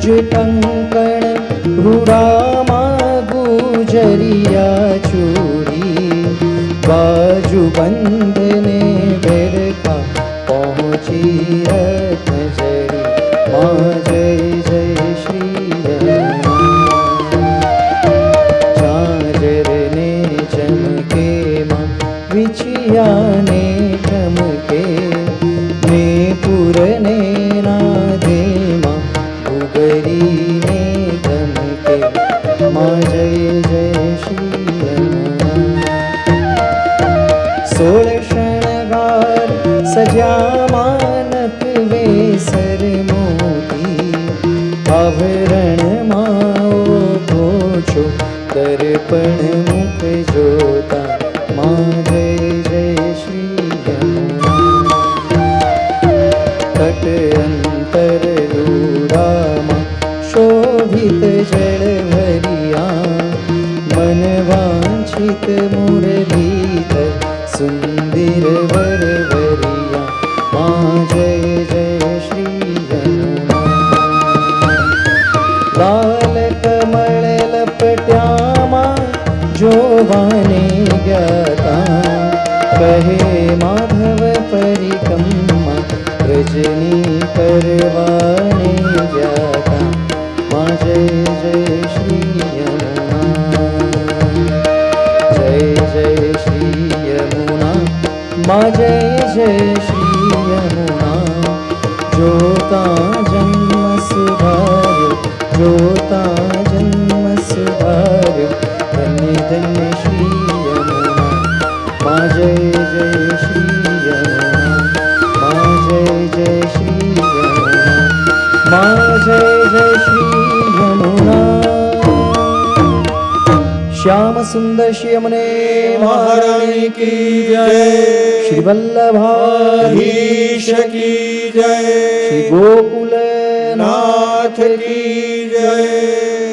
तुझ कंकण रूड़ा गुजरिया चूड़ी बाजू बंधने बेरखा पहुँची रत्नजरी माँ जय जय श्री यमुना। झांझर ने चमके माँ विछिया ने चमके ने पुरने नादे माँ उगरी ने चमके माँ जय जय श्री यमुना। सोल शृंगार सजा मानक वेसर मोती आवरण माओ पोछो दर्पण मुख जोता माँ जय जय श्री यमुना। तट अंतर दूरा माँ शोभित जल भरिया मन वांछित मुरलीधर सुंदर वर वरिया माँ जय जय श्री यमुना। लाल कमल लपट्या माँ जोवाने ज्ञाता कहे माधव परिक्रमा रजनी करवाने ज्ञाता माँ जय जय श्री यमुना। जय जय श्री यमुना माँ जय जय श्री यमुना। जोता जन्म सुधार्यो जोता जन्म सुधार्यो धन्य धन्य श्री यमुना माँ जय जय श्री यमुना। माँ जय जय श्री यमुना माँ जय जय श्री यमुना। श्याम सुंदर श्री यमुने महारानी की जय। श्री वल्लभाधीश की जय। श्री गोकुल नाथ की जय।